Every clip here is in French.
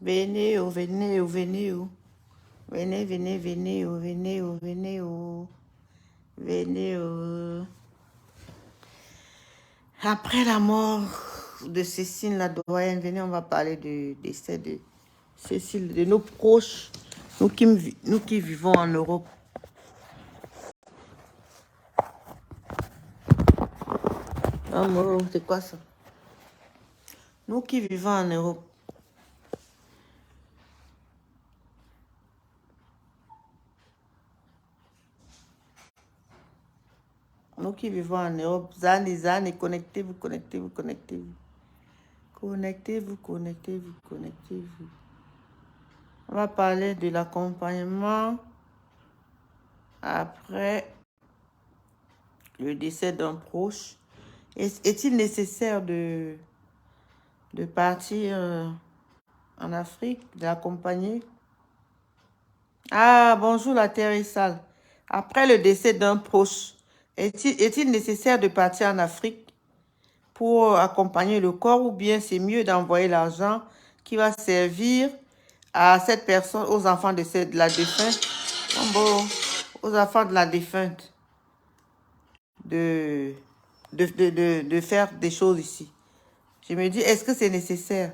Venez, oh, venez, oh, venez, oh. Venez, venez, venez, oh, venez, oh, venez, oh. Venez, oh. Après la mort de Cécile, la doyenne, venez, on va parler du décès de Cécile, de nos proches, nous qui vivons en Europe. C'est quoi ça? Nous qui vivons en Europe. Nous qui vivons en Europe, Zane, connectez-vous, connectez-vous, connectez-vous. Connectez-vous, connectez-vous, connectez-vous. On va parler de l'accompagnement après le décès d'un proche. Est-il nécessaire de partir en Afrique, de l'accompagner? Ah, bonjour, la terre est sale. Après le décès d'un proche, est-il nécessaire de partir en Afrique pour accompagner le corps ou bien c'est mieux d'envoyer l'argent qui va servir à cette personne, aux enfants de la défunte, aux enfants de la défunte, de faire des choses ici. Je me dis, est-ce que c'est nécessaire?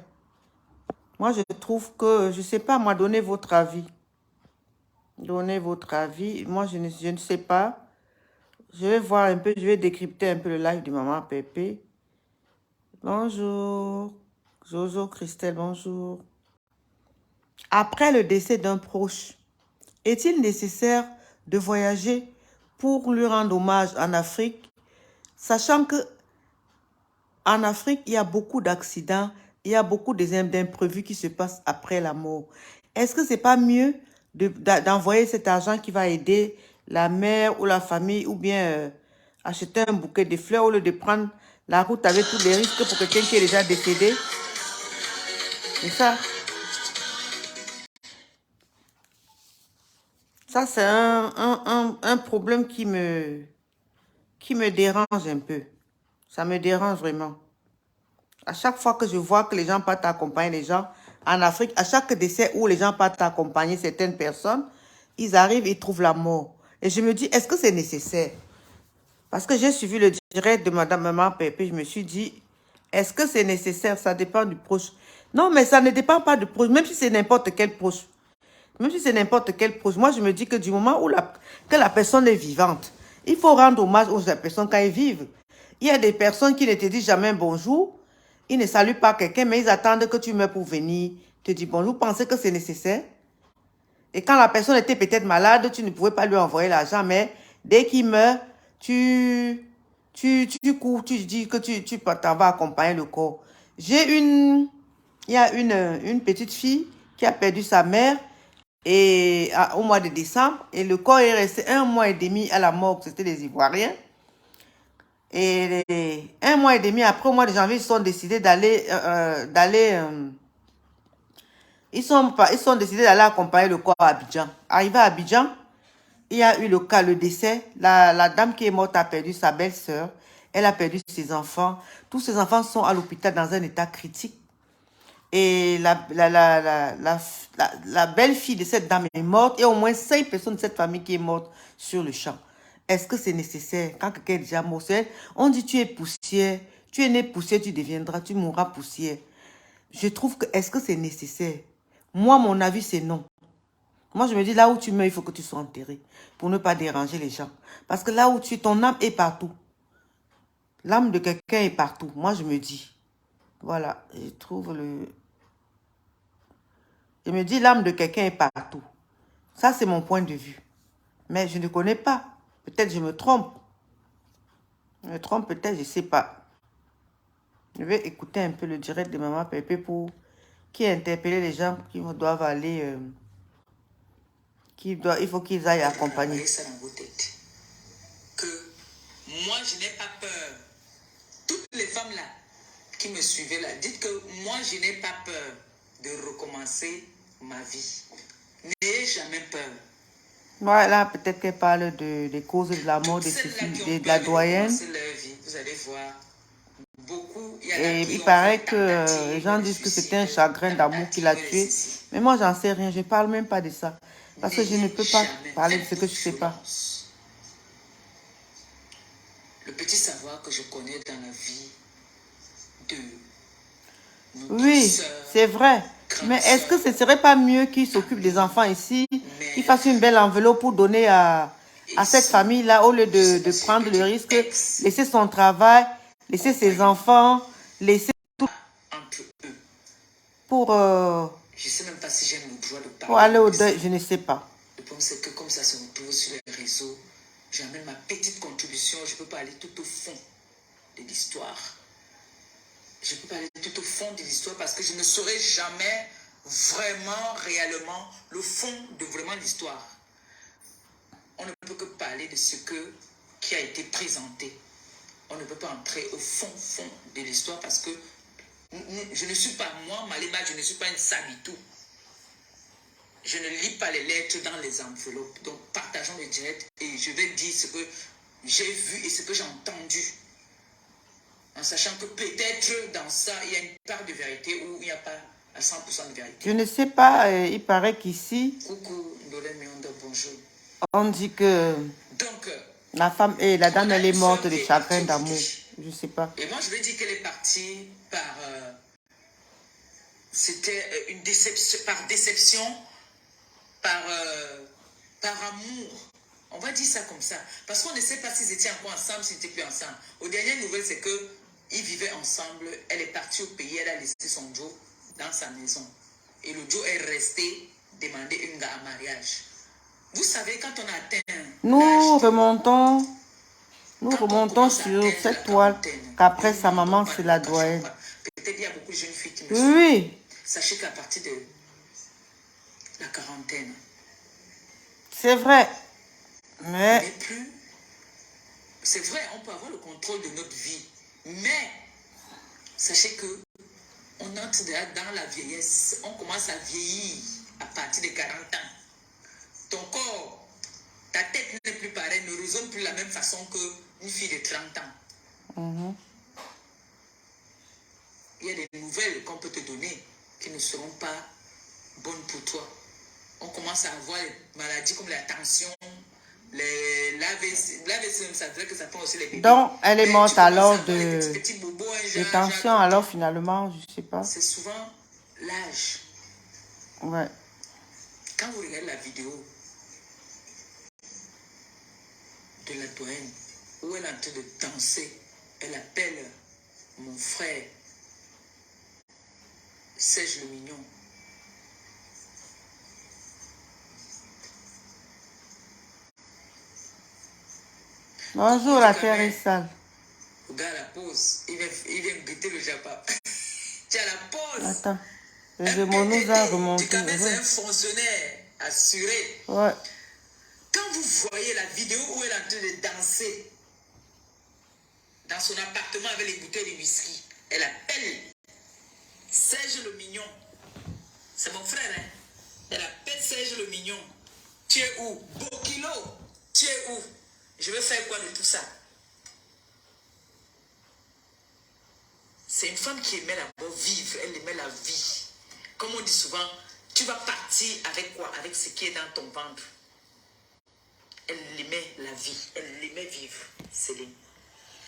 Moi, je trouve que, je ne sais pas, moi, donnez votre avis. Donnez votre avis. Moi, je ne sais pas. Je vais voir un peu, je vais décrypter un peu le live de Maman Pépé. Bonjour. Jojo, Christelle, bonjour. Après le décès d'un proche, est-il nécessaire de voyager pour lui rendre hommage en Afrique, sachant que en Afrique, il y a beaucoup d'accidents, il y a beaucoup d'imprévus qui se passent après la mort. Est-ce que c'est pas mieux d'envoyer cet argent qui va aider la mère ou la famille ou bien acheter un bouquet de fleurs au lieu de prendre la route avec tous les risques pour quelqu'un qui est déjà décédé? C'est ça. Ça, c'est un problème qui me dérange un peu. Ça me dérange vraiment. À chaque fois que je vois que les gens partent accompagner les gens en Afrique, à chaque décès où les gens partent accompagner certaines personnes, ils arrivent, ils trouvent la mort. Et je me dis, est-ce que c'est nécessaire? Parce que j'ai suivi le direct de Madame Maman Pépé, je me suis dit, est-ce que c'est nécessaire? Ça dépend du proche. Non, mais ça ne dépend pas du proche, même si c'est n'importe quel proche. Même si c'est n'importe quel proche. Moi, je me dis que du moment où que la personne est vivante, il faut rendre hommage aux personnes quand elles vivent. Il y a des personnes qui ne te disent jamais bonjour. Ils ne saluent pas quelqu'un, mais ils attendent que tu meurs pour venir te dire bonjour. Vous pensez que c'est nécessaire? Et quand la personne était peut-être malade, tu ne pouvais pas lui envoyer l'argent, mais dès qu'il meurt, tu cours, tu dis que tu t'en vas accompagner le corps. Il y a une petite fille qui a perdu sa mère au mois de décembre, et le corps est resté 1 mois et demi à la morgue, c'était des Ivoiriens. Et 1 mois et demi après, au mois de janvier, ils sont décidés ils sont décidés d'aller accompagner le corps à Abidjan. Arrivé à Abidjan, il y a eu le décès. La dame qui est morte a perdu sa belle-sœur. Elle a perdu ses enfants. Tous ses enfants sont à l'hôpital dans un état critique. Et la belle-fille de cette dame est morte. Et au moins 5 personnes de cette famille qui est morte sur le champ. Est-ce que c'est nécessaire? Quand quelqu'un est déjà mort, on dit tu es poussière. Tu es né poussière, tu deviendras, tu mourras poussière. Je trouve que, est-ce que c'est nécessaire? Moi, mon avis, c'est non. Moi, je me dis, là où tu meurs, il faut que tu sois enterré. Pour ne pas déranger les gens. Parce que là où ton âme est partout. L'âme de quelqu'un est partout. Moi, je me dis. Voilà, je trouve Je me dis, l'âme de quelqu'un est partout. Ça, c'est mon point de vue. Mais je ne connais pas. Peut-être je me trompe. Je me trompe peut-être, je ne sais pas. Je vais écouter un peu le direct de Maman Pépé qui a interpellé les gens qui doivent aller... il faut qu'ils aillent accompagner. Ça dans vos têtes. Que moi, je n'ai pas peur. Toutes les femmes là qui me suivaient là, dites que moi, je n'ai pas peur de recommencer ma vie. N'ayez jamais peur. Voilà, peut-être qu'elle parle des causes de la mort de la doyenne. Leur vie, vous allez voir, beaucoup, il y a là Et qui il ont fait paraît une que les tentative gens de disent que c'était suicide, un chagrin d'amour qui l'a tentative de tué. ceci. Mais moi, j'en sais rien. Je parle même pas de ça. Parce que je ne N'ayez peux pas jamais, parler de ce que faites-vous je sais pas. violence. Le petit savoir que je connais dans la vie de notre Oui, sœur, c'est vrai. grande Mais est-ce que sœur, ce serait pas mieux qu'il s'occupe des enfants ici, qu'il fasse une belle enveloppe pour donner à cette famille-là, au lieu de prendre le risque, laisser son travail, laisser ses enfants, laisser entre eux. pour, Je ne sais même pas si j'ai le droit de pour aller parler au de ça. deuil, je ne sais pas. Le problème, c'est que comme ça se retrouve sur les réseaux, j'amène ma petite contribution. Je ne peux pas aller tout au fond de l'histoire. Je ne peux pas aller tout au fond de l'histoire parce que je ne saurai jamais vraiment, réellement, le fond de vraiment l'histoire. On ne peut que parler de ce qui a été présenté. On ne peut pas entrer au fond de l'histoire parce que je ne suis pas, moi, Malema, je ne suis pas une sabitou. Je ne lis pas les lettres dans les enveloppes. Donc, partageons le direct et je vais dire ce que j'ai vu et ce que j'ai entendu. En sachant que peut-être dans ça, il y a une part de vérité ou il n'y a pas à 100% de vérité. Je ne sais pas, il paraît qu'ici, Coucou, Ndolé Mionda, bonjour. on dit que Donc, la femme et la dame, on a elle est une morte sœur de qui est chagrin partie d'amour. aujourd'hui. Je ne sais pas. Et moi, je vais dire qu'elle est partie par... c'était une déception, par déception, par amour. On va dire ça comme ça. Parce qu'on ne sait pas s'ils étaient encore ensemble, s'ils n'étaient plus ensemble. Aux dernières nouvelles, c'est qu'ils vivaient ensemble. Elle est partie au pays, elle a laissé son Joe dans sa maison. Et le Joe est resté demander une gars en mariage. Vous savez, quand on a atteint Nous quand on remontons commence à sur atteindre la cette toile quarantaine, qu'après nous sa ne maman, montons pas, c'est nous la ne cachons doyenne. pas. Peut-être il y a beaucoup de jeunes filles qui me Oui, suivent. oui, Sachez qu'à partir de la quarantaine, c'est vrai. on Mais n'est plus... C'est vrai, on peut avoir le contrôle de notre vie. Mais, sachez que on entre dans la vieillesse. On commence à vieillir à partir de 40 ans. Ton corps, ta tête n'est plus pareille, ne résonne plus de la même façon qu'une fille de 30 ans. Il y a des nouvelles qu'on peut te donner qui ne seront pas bonnes pour toi. On commence à avoir des maladies comme la tension, l'AVC, ça veut dire que ça prend aussi les bébés. donc, elle est Mais morte tu commences à alors avoir les petits bobos, de tension, alors finalement, je sais pas. c'est souvent l'âge. Ouais. Quand vous regardez la vidéo de la doyenne, où elle est en train de danser, elle appelle mon frère Serge le Mignon. Bonjour, la terre est sale. Regarde la pause. Il vient brider le Japon. Tu as la pause. Attends. Le démon nous a remonté. Tu connais, c'est un fonctionnaire assuré. Ouais. Quand vous voyez la vidéo où elle est en train de danser dans son appartement avec les bouteilles de whisky, elle appelle Serge le Mignon. C'est mon frère, hein. Elle appelle Serge le Mignon. Tu es où? Bokilo, tu es où? Je vais faire quoi de tout ça? C'est une femme qui aimait la vivre, elle aimait la vie. Comme on dit souvent, tu vas partir avec quoi? Avec ce qui est dans ton ventre. Elle aimait la vie, elle aimait vivre, Céline.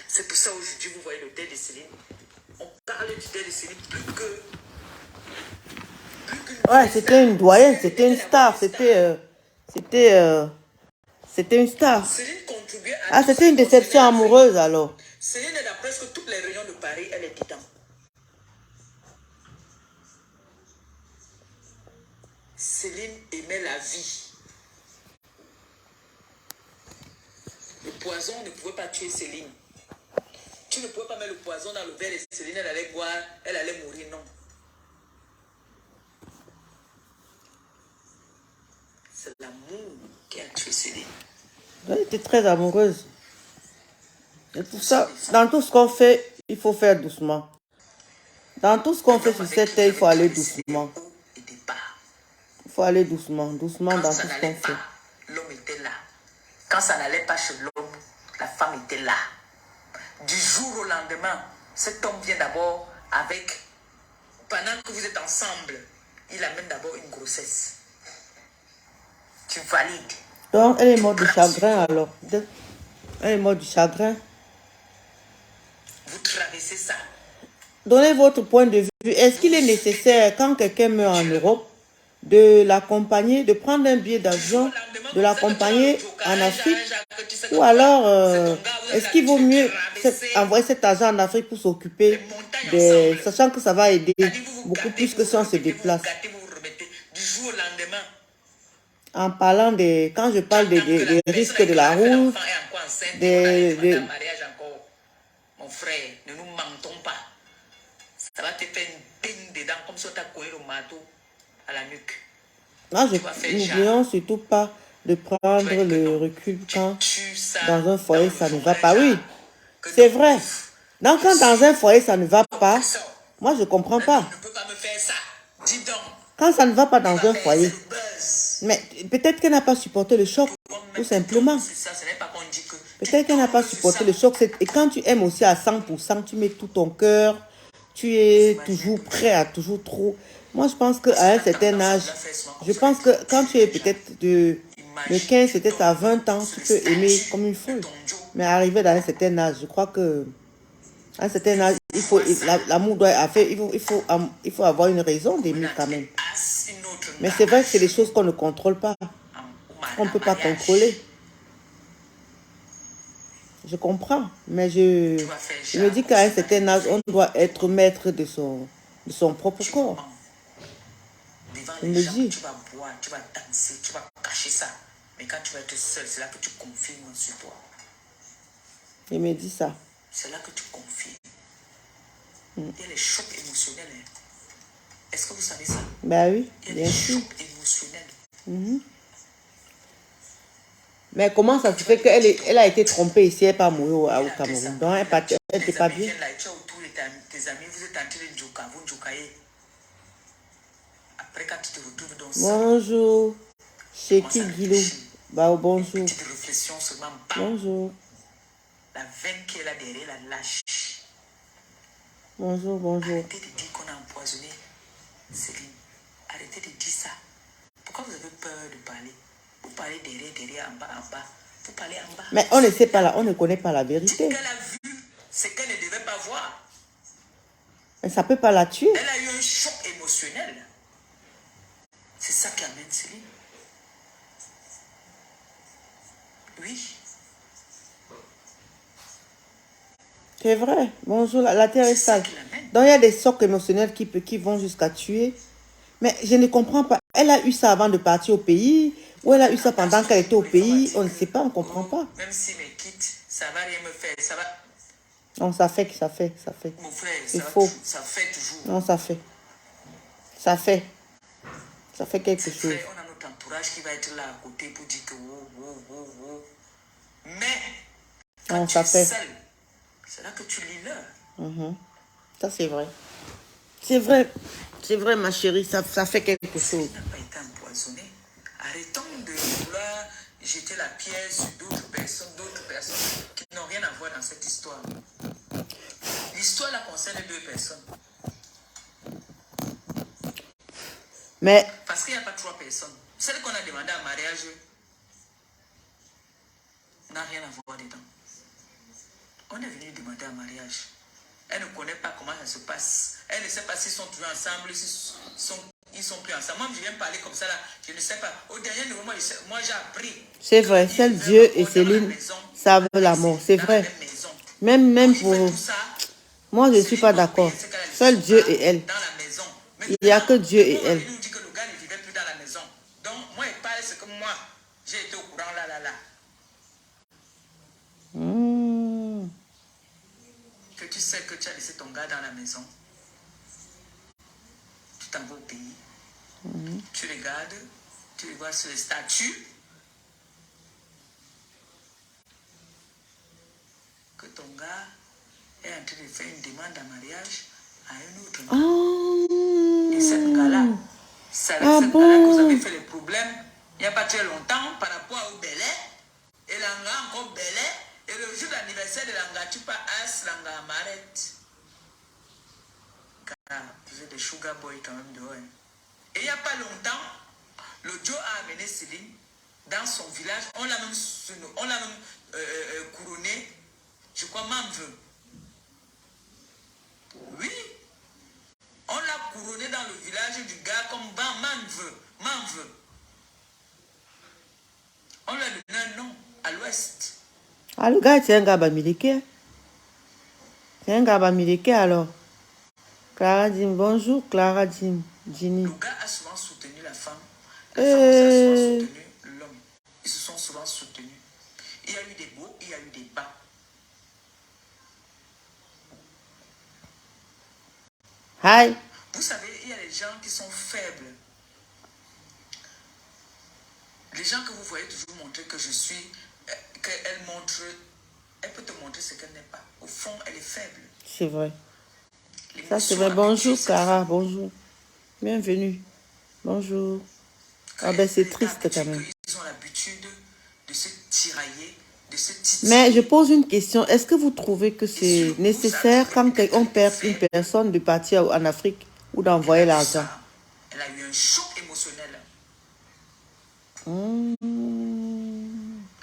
C'est pour ça aujourd'hui, vous voyez le deuil de Céline. On parle du deuil de Céline plus que... Ouais, c'était une doyenne, c'était une star, c'était une star. Céline contribuait à... Ah, c'était une déception amoureuse alors. Céline est dans presque toutes les réunions de Paris, elle est dedans. Céline aimait la vie. Le poison ne pouvait pas tuer Céline. Tu ne pouvais pas mettre le poison dans le verre de Céline, elle allait boire, elle allait mourir, non. C'est l'amour qui a tué Céline. Elle était très amoureuse. Et pour ça, dans tout ce qu'on fait, il faut faire doucement. Dans tout ce qu'on fait sur cette terre, il faut aller doucement. Il faut aller doucement, doucement dans tout ce qu'on fait. L'homme était là. Quand ça n'allait pas chez l'homme, la femme était là. Du jour au lendemain, cet homme vient d'abord avec, pendant que vous êtes ensemble, il amène d'abord une grossesse. Tu valides. Donc, elle est morte de chagrin alors. Elle est morte du chagrin. Vous traversez ça. Donnez votre point de vue. Est-ce qu'il est nécessaire, quand quelqu'un meurt en Europe, de l'accompagner, de prendre un billet d'avion, de l'accompagner en Afrique? Ou alors, est-ce qu'il vaut mieux envoyer cet argent en Afrique pour s'occuper des... Sachant que ça va aider beaucoup plus que si on se déplace. En parlant des... Quand je parle des risques de la route, mon frère, ne nous mentons pas. Ça va te faire une peigne dedans comme si tu as collé le marteau à la nuque. N'oublions surtout pas de prendre le recul quand dans un foyer ça ne va pas. Oui, c'est vrai. Donc quand dans un foyer ça ne va pas, moi je ne comprends pas. Quand ça ne va pas dans un foyer, mais peut-être qu'elle n'a pas supporté le choc, tout simplement. Peut-être qu'elle n'a pas supporté le choc. Et quand tu aimes aussi à 100%, tu mets tout ton cœur, tu es toujours prêt à toujours trop. Moi, je pense qu'à un certain âge, je pense que quand tu es peut-être de 15, peut-être à 20 ans, tu peux aimer comme une folle. Mais arrivé dans un certain âge, je crois que à un certain âge, l'amour doit il faut avoir une raison d'aimer quand même. Mais c'est vrai que c'est des choses qu'on ne contrôle pas. On ne peut pas contrôler. Je comprends, mais je me dis qu'à un certain âge, on doit être maître de son propre corps. Je me dis. Tu vas boire, tu vas danser, tu vas cacher ça. Mais quand tu vas être seul, c'est là que tu confirmes sur toi. Il me dit ça. C'est là que tu confirmes. Il y a les chocs émotionnels. Est-ce que vous savez ça? Ben oui, il y a des chocs émotionnels. Mais comment ça se fait qu'elle a été trompée ici, elle n'est pas mourir au Cameroun? Donc elle n'était pas bien. Tu as autour de tes amis, vous êtes en train de jouer, vous jouez. Après, quand tu te retrouves dans ça. Bonjour. Chez qui Guilou? Bah, bonjour. Petite réflexion seulement. Bonjour. La veine qui est là derrière, la lâche. Bonjour, bonjour. Arrêtez de dire qu'on a empoisonné Céline. Arrêtez de dire ça. Pourquoi vous avez peur de parler? Vous parlez derrière, en bas. Vous parlez en bas. Mais on ne sait pas là, on ne connaît pas la vérité. Dites qu'elle a vu ce qu'elle ne devait pas voir. Mais ça ne peut pas la tuer. Elle a eu un choc émotionnel. C'est ça qui amène Céline. Oui. C'est vrai. Bonjour, la terre est sale. Donc il y a des chocs émotionnels qui vont jusqu'à tuer. Mais je ne comprends pas. Elle a eu ça avant de partir au pays, ou elle a eu ça pendant qu'elle était au pays. On ne sait pas, on ne comprend pas. Même si me quitte, ça va rien me faire. Ça va. Non, ça fait. Mon frère, il faut. Ça fait toujours. Non, ça fait. Ça fait quelque chose. Frère, on a notre entourage qui va être là à côté pour dire que Mais quand non, tu ça es fait. seul, c'est là que tu lis l'heure. Ça, c'est vrai. C'est vrai. C'est vrai, ma chérie, ça fait quelque chose. Il n'a pas été empoisonné. Arrêtons de vouloir jeter la pierre sur d'autres personnes qui n'ont rien à voir dans cette histoire. L'histoire là concerne deux personnes. Mais... Parce qu'il n'y a pas trois personnes. Celle qu'on a demandé en mariage n'a rien à voir dedans. On est venu demander un mariage. Elle ne connaît pas comment ça se passe. Elle ne sait pas s'ils sont toujours ensemble, ils sont plus ensemble. Moi, je viens parler comme ça là. Je ne sais pas. Au dernier niveau, moi j'ai appris. C'est vrai, seul Dieu et Céline savent l'amour. C'est vrai. Même pour... Moi, je ne suis pas d'accord. Seul Dieu et elle. Il n'y a que Dieu et elle. Il nous dit que le gars ne vivait plus dans la maison. Donc, moi, il parle ce que moi, j'ai été au courant là. Que tu sais que tu as laissé ton gars dans la maison. Tu t'en vas au pays. Tu regardes, tu vois sur les statuts. Que ton gars est en train de faire une demande en mariage à un autre. Et cette gars-là, c'est avec cette gars-là que vous avez fait les problèmes il n'y a pas très longtemps par rapport au Belé. Et l'anga encore Belé. Et le jour d'anniversaire de l'anga, tu pas as l'anga m'arrête. des sugar boys quand même dehors. Hein. Et il n'y a pas longtemps, le Joe a amené Céline dans son village. On l'a même, couronné, je crois, Manveux. Oui, on l'a couronné dans le village du gars comme Manveux. On lui a donné un nom à l'ouest. Ah, le gars, c'est un gars bamileke. C'est un gars bamileke alors. Clara Dim, bonjour Clara Dim, Ginny. Le gars a souvent soutenu la femme. La femme aussi a souvent soutenu l'homme. Ils se sont souvent soutenus. Il y a eu des beaux, il y a eu des bas. Hi. Vous savez, il y a des gens qui sont faibles. Les gens que vous voyez toujours montrer que je suis, qu'elle montre, elle peut te montrer ce qu'elle n'est pas. Au fond, elle est faible. C'est vrai. Ça, c'est vrai. Bonjour, Cara. Bonjour. Bienvenue. Bonjour. Ah ben, c'est triste quand même. Ils ont l'habitude de se tirailler, de se titiller. Mais je pose une question. Est-ce que vous trouvez que c'est nécessaire quand on perd une personne de partir en Afrique ou d'envoyer l'argent? Elle a eu un choc émotionnel.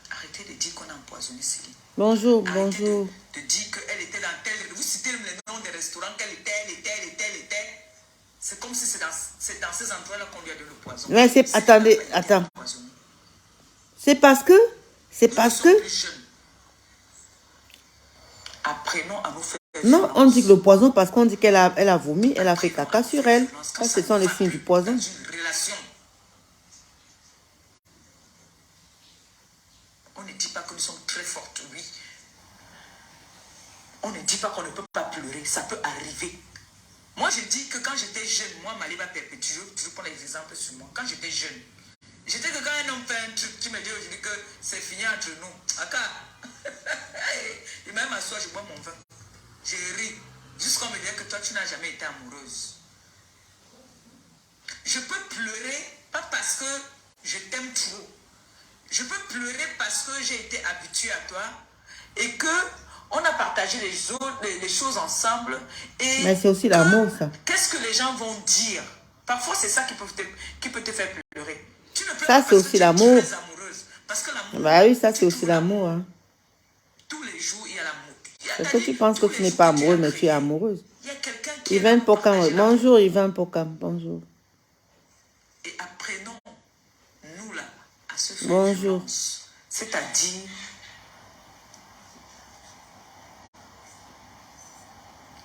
Arrêtez de dire qu'on a empoisonné Céline. Bonjour, Arrêtez bonjour. de dire qu'elle était dans tel... Vous citez les noms des restaurants qu'elle était. C'est comme si c'est dans ces endroits-là qu'on lui a donné le poison. Mais c'est... Attendez, attends. C'est parce que... Apprenons à nous faire... Non, on dit que le poison parce qu'on dit qu'elle a vomi, elle a fait caca sur elle. Ça, ce sont les signes du poison. Dans une relation. On ne dit pas que nous sommes très fortes, oui. On ne dit pas qu'on ne peut pas pleurer, ça peut arriver. Moi, je dis que quand j'étais jeune, moi, Maliba perpétue, toujours prendre des exemples sur moi. Quand j'étais jeune, j'étais que quand un homme fait un truc, tu me dis aujourd'hui que c'est fini entre nous. Aka, il m'a même assoit, je bois mon vin. J'ai ri, jusqu'à me dire que toi, tu n'as jamais été amoureuse. Je peux pleurer, pas parce que je t'aime trop. Je peux pleurer parce que j'ai été habituée à toi et que on a partagé les choses ensemble. Et mais c'est aussi l'amour, ça. Qu'est-ce que les gens vont dire? Parfois, c'est ça qui peut te faire pleurer. Tu ne pleures Ça, pas c'est parce aussi que tu es l'amour. très amoureuse. Parce que l'amour... Bah oui, ça, c'est aussi l'amour. Hein. Tous les jours, il y a l'amour. Parce que tu penses que tu n'es pas amoureuse, mais tu es amoureuse. Il y a quelqu'un qui Yvan Pokam. Bonjour, Yvan Pokam. Bonjour. Et apprenons, nous là, à se faire bonjour. Violence. C'est-à-dire...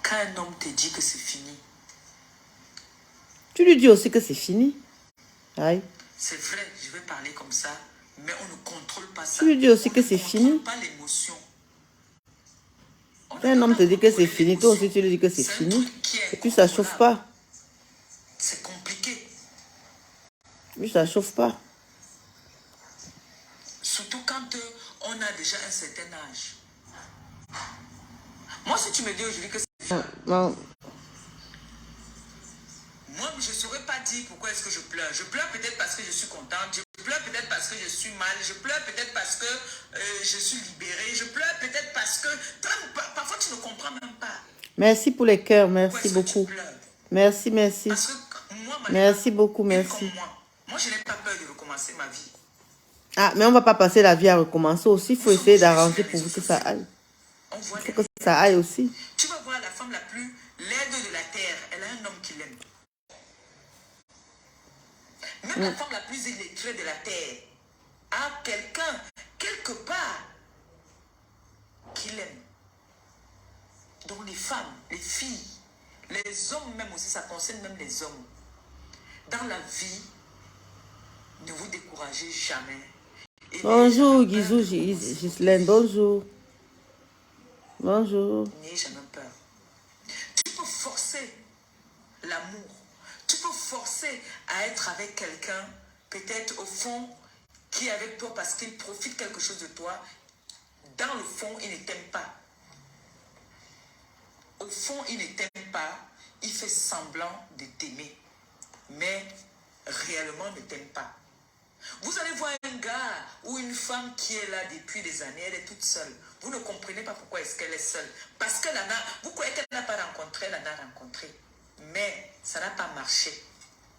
Quand un homme te dit que c'est fini. Tu lui dis aussi que c'est fini. Aïe. C'est vrai, je vais parler comme ça, mais on ne contrôle pas ça. Tu lui dis aussi que c'est fini. On ne contrôle pas l'émotion. Quand un homme te dit que c'est fini, toi aussi tu lui dis que c'est fini. Et puis ça chauffe pas. C'est compliqué. Puis ça chauffe pas. Surtout quand on a déjà un certain âge. Moi, si tu me dis aujourd'hui que c'est... Non. Moi, je ne saurais pas dire pourquoi est-ce que je pleure. Je pleure peut-être parce que je suis contente. Je pleure peut-être parce que je suis mal. Je pleure peut-être parce que je suis libérée. Je pleure peut-être parce que... Parfois, tu ne comprends même pas. Merci pour les cœurs. Merci beaucoup. Merci, merci. Parce que moi, merci beaucoup, merci. Moi, je n'ai pas peur de recommencer ma vie. Ah, mais on ne va pas passer la vie à recommencer aussi. Il faut essayer d'arranger pour que ça aille. Il faut que ça aille aussi. Tu vas voir la femme la plus laide de la terre. Elle a un homme qui l'aime. Même la femme la plus illettrée de la terre a quelqu'un, quelque part, qui l'aime. Donc les femmes, les filles, les hommes même aussi, ça concerne même les hommes. Dans la vie, ne vous découragez jamais. Et bonjour Guizou Ghislaine, bonjour. Bonjour. N'ayez jamais peur. Tu peux forcer l'amour. Tu peux forcer à être avec quelqu'un, peut-être au fond, qui est avec toi parce qu'il profite quelque chose de toi. Dans le fond, il ne t'aime pas. Au fond, il ne t'aime pas. Il fait semblant de t'aimer. Mais réellement ne t'aime pas. Vous allez voir un gars ou une femme qui est là depuis des années, elle est toute seule. Vous ne comprenez pas pourquoi est-ce qu'elle est seule. Parce que vous croyez qu'elle n'a pas rencontré, elle en a rencontré. Mais ça n'a pas marché.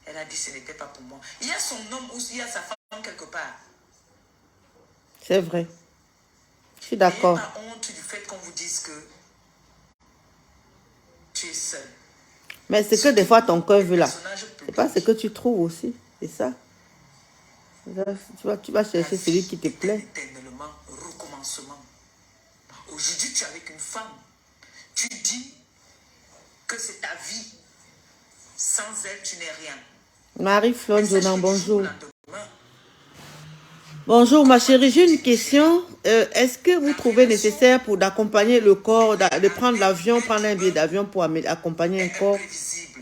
Elle a dit ce n'était pas pour moi. Il y a son homme aussi, il y a sa femme quelque part. C'est vrai. Je suis N'ayez d'accord. pas honte du fait qu'on vous dise que tu es seul. Mais c'est que des fois ton cœur veut là. Personnage C'est pas ce que tu trouves aussi. C'est ça. Tu vas chercher celui qui te plaît. Éternellement, recommencement. Aujourd'hui, tu es avec une femme. Tu dis que c'est ta vie. Sans elle, tu n'es rien. Marie-Flore Jonan, bonjour. Lendemain, Bonjour ma chérie, j'ai une question. Est-ce que vous trouvez nécessaire pour d'accompagner le corps, de prendre l'avion, prendre un billet d'avion pour accompagner un corps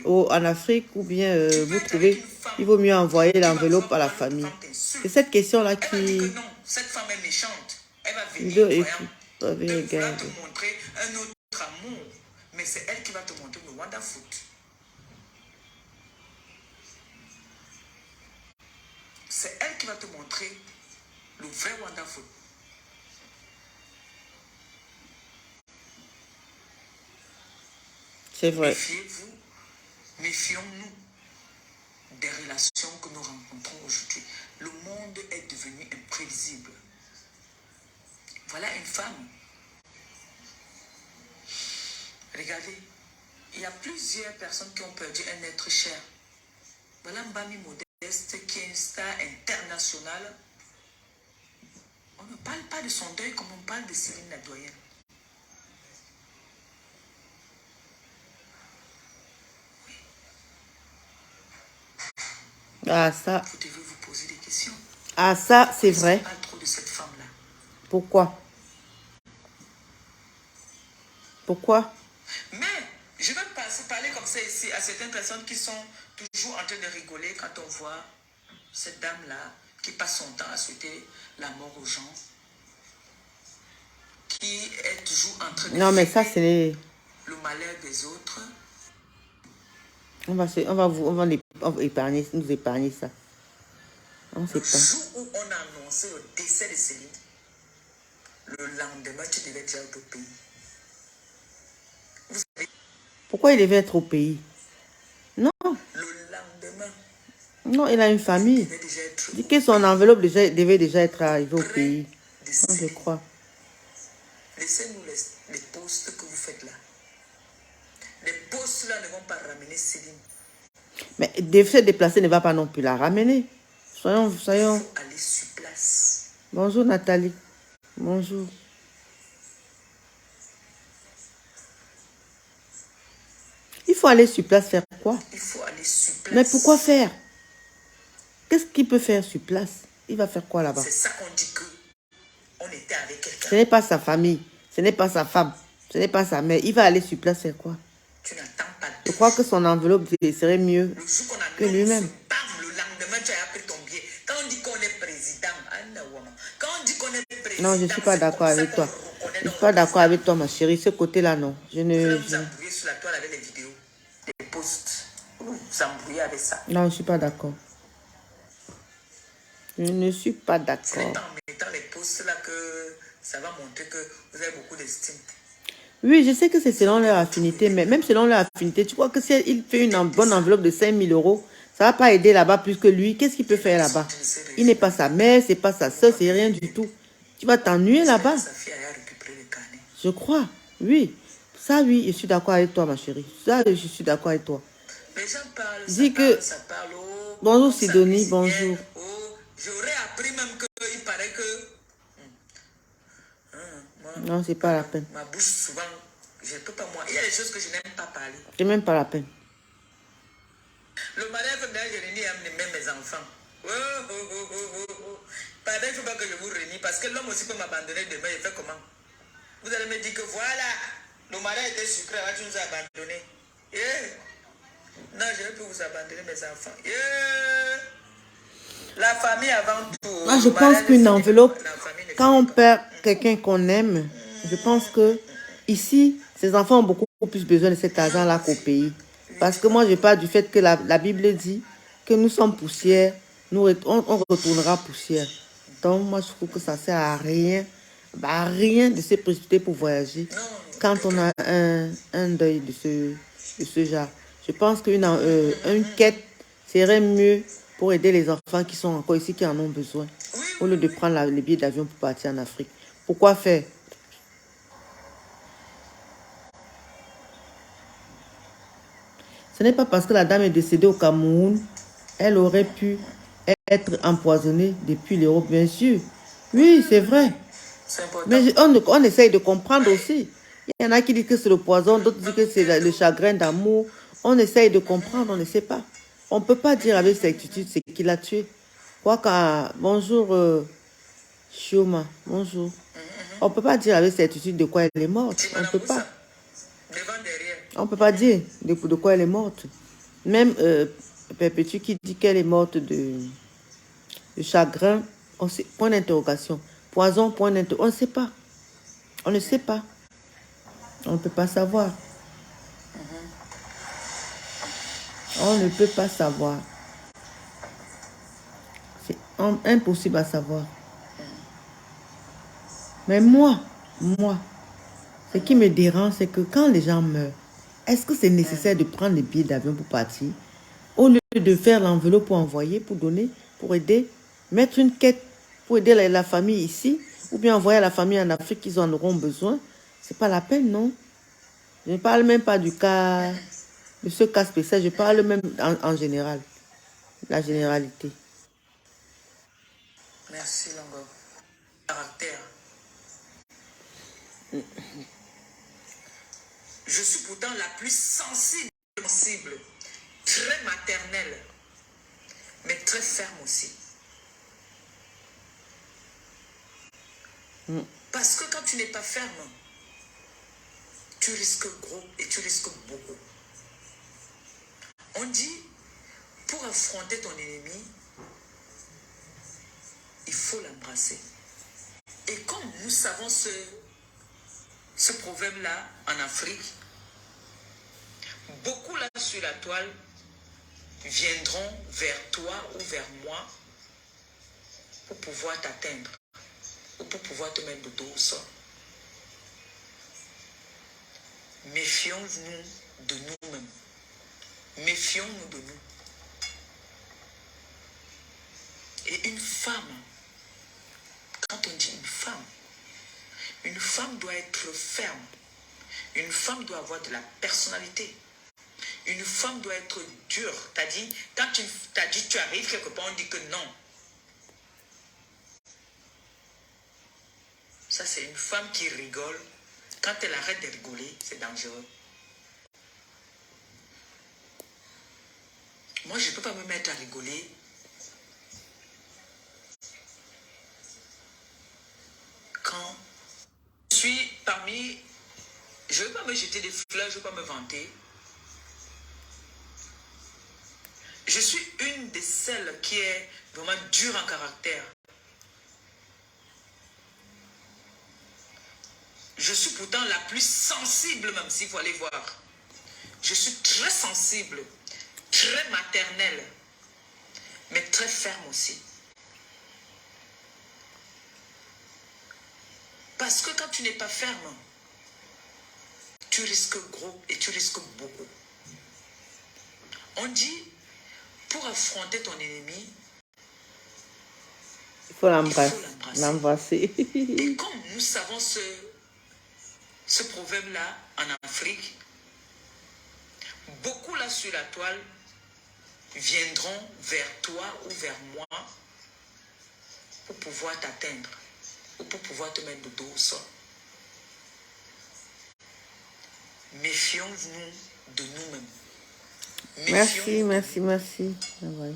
en Afrique, ou bien vous trouvez qu'il vaut mieux envoyer l'enveloppe à la famille? C'est cette question-là elle va dire qui... que non, cette femme est méchante. Elle va Vidéo venir, écoute, voyant, avez de vouloir regardé. te montrer un autre amour. Mais c'est elle qui va te montrer le Wanda Foot. C'est elle qui va te montrer le vrai Wanda Foot. C'est vrai. Méfiez-vous, méfions-nous des relations que nous rencontrons aujourd'hui. Le monde est devenu imprévisible. Voilà une femme. Regardez, il y a plusieurs personnes qui ont perdu un être cher. Voilà Mbami Modeste qui est une star internationale. On ne parle pas de son deuil comme on parle de Céline Ladoyenne. Ah ça, Vous devez vous poser des questions. ah ça c'est vrai. Pas trop de cette femme-là. Pourquoi? Pourquoi? Mais je vais parler comme ça ici à certaines personnes qui sont toujours en train de rigoler quand on voit cette dame-là qui passe son temps à souhaiter la mort aux gens, qui est toujours en train de Non mais ça fumer c'est... le malheur des autres. On va épargner, nous épargner ça. On sait Le pas. jour où on a annoncé le décès de Céline, le lendemain, tu devais être au pays. Vous savez, Pourquoi il devait être au pays? Non, le lendemain, non, il a une il famille. devait déjà être Dit que son enveloppe devait déjà être arrivée au pays. de Non, je Céline. crois. Laissez-nous les postes que vous faites là. Les postes là ne vont pas ramener Céline. Mais se déplacer ne va pas non plus la ramener. Il Soyons. faut aller sur place. Bonjour Nathalie. Bonjour. Il faut aller sur place faire quoi? Il faut aller sur place. Mais pourquoi faire? Qu'est-ce qu'il peut faire sur place? Il va faire quoi là-bas? C'est ça qu'on dit que on était avec Ce quelqu'un. n'est pas sa famille. Ce n'est pas sa femme. Ce n'est pas sa mère. Il va aller sur place faire quoi? Tu n'attends pas. Je crois que son enveloppe serait mieux Le jour qu'on a que lui-même. bam, le lendemain, tu as pris ton billet. Quand on dit qu'on est président, quand on dit qu'on est président, Non, je ne suis pas c'est d'accord comme ça avec qu'on toi. reconnaît Je ne dans suis pas le d'accord avec toi, ma chérie. Ce côté-là, non. Je Vous allez ne... vous embrouiller sur la toile avec les vidéos, les posts. Vous vous embrouillez avec ça. Non, je ne suis pas d'accord. Je ne suis pas Ce n'est d'accord. pas en mettant les posts là que ça va montrer que vous avez beaucoup d'estime. Oui, je sais que c'est selon leur affinité, mais même selon leur affinité, tu crois que si il fait une bonne enveloppe de 5 000 euros, ça ne va pas aider là-bas plus que lui. Qu'est-ce qu'il peut faire là-bas? Il n'est pas sa mère, c'est pas sa soeur, c'est rien du tout. Tu vas t'ennuyer là-bas. Sa fille a récupéré le carnet. Je crois, oui. Ça, oui, je suis d'accord avec toi, ma chérie. Ça, je suis d'accord avec toi. Les gens parlent, Dis que... ça parle. Oh, Bonjour comme ça, Sidonie, cuisinière. bonjour. Oh, j'aurais appris même qu'il paraît que... moi, Non, c'est pas la peine. ma bouche, souvent, je ne peux pas moi. Il y a des choses que je n'aime pas parler. C'est même pas la peine. Le mariage, je réunis même mes enfants. Oh, oh, oh, oh, oh, oh. Pardon, il ne faut pas que je vous réunis parce que l'homme aussi peut m'abandonner demain. Il fait comment? Vous allez me dire que voilà, le mariage était sucré, là, tu nous as abandonnés. Yeah. Non, je ne vais plus vous abandonner mes enfants. Yeah. La famille avant tout. Moi, je pense qu'une enveloppe, quand on perd quelqu'un qu'on aime, je pense que ici, ces enfants ont beaucoup plus besoin de cet argent-là qu'au pays. Parce que moi, je parle du fait que la Bible dit que nous sommes poussière, on retournera poussière. Donc, moi, je trouve que ça ne sert à rien, rien de se précipiter pour voyager quand on a un deuil de ce genre. Je pense qu'une quête serait mieux pour aider les enfants qui sont encore ici, qui en ont besoin, au lieu de prendre les billets d'avion pour partir en Afrique. Pourquoi faire? Ce n'est pas parce que la dame est décédée au Cameroun, elle aurait pu être empoisonnée depuis l'Europe, bien sûr. Oui, c'est vrai. Mais on essaye de comprendre aussi. Il y en a qui disent que c'est le poison, d'autres disent que c'est le chagrin d'amour. On essaye de comprendre, on ne sait pas. On ne peut pas dire avec certitude ce qui l'a tué. Bonjour, Chioma, bonjour. On ne peut pas dire avec certitude de quoi elle est morte. On ne peut pas. On ne peut pas dire de quoi elle est morte. Même Perpétue qui dit qu'elle est morte de chagrin, point d'interrogation. Poison, point d'interrogation. On ne sait pas. On ne sait pas. On ne peut pas savoir. On ne peut pas savoir. C'est impossible à savoir. Mais moi, ce qui me dérange, c'est que quand les gens meurent, est-ce que c'est nécessaire de prendre les billets d'avion pour partir? Au lieu de faire l'enveloppe pour envoyer, pour donner, pour aider, mettre une quête pour aider la famille ici, ou bien envoyer à la famille en Afrique qu'ils en auront besoin, c'est pas la peine, non? Je ne parle même pas de ce cas spécial, je parle même en général, la généralité. Merci, Longo. Caractère. Je suis pourtant la plus sensible, très maternelle, mais très ferme aussi. Parce que quand tu n'es pas ferme, tu risques gros et tu risques beaucoup. On dit, pour affronter ton ennemi, il faut l'embrasser. Et comme nous savons ce proverbe-là en Afrique, beaucoup là sur la toile viendront vers toi ou vers moi pour pouvoir t'atteindre ou pour pouvoir te mettre le dos au sol. Méfions-nous de nous-mêmes. Méfions-nous de nous. Et une femme, quand on dit une femme doit être ferme. Une femme doit avoir de la personnalité. Une femme doit être dure. Quand tu arrives quelque part, on dit que non. Ça, c'est une femme qui rigole. Quand elle arrête de rigoler, c'est dangereux. Moi, je ne peux pas me mettre à rigoler quand je suis parmi... Je ne veux pas me jeter des fleurs, je ne veux pas me vanter. Je suis une de celles qui est vraiment dure en caractère. Je suis pourtant la plus sensible, même s'il faut aller voir. Je suis très sensible, très maternelle, mais très ferme aussi. Parce que quand tu n'es pas ferme, tu risques gros et tu risques beaucoup. On dit, pour affronter ton ennemi, il faut l'embrasser. Et comme nous savons ce proverbe-là en Afrique, beaucoup là sur la toile viendront vers toi ou vers moi pour pouvoir t'atteindre ou pour pouvoir te mettre le dos au sol. Méfions-nous de nous-mêmes. Merci. Bye bye.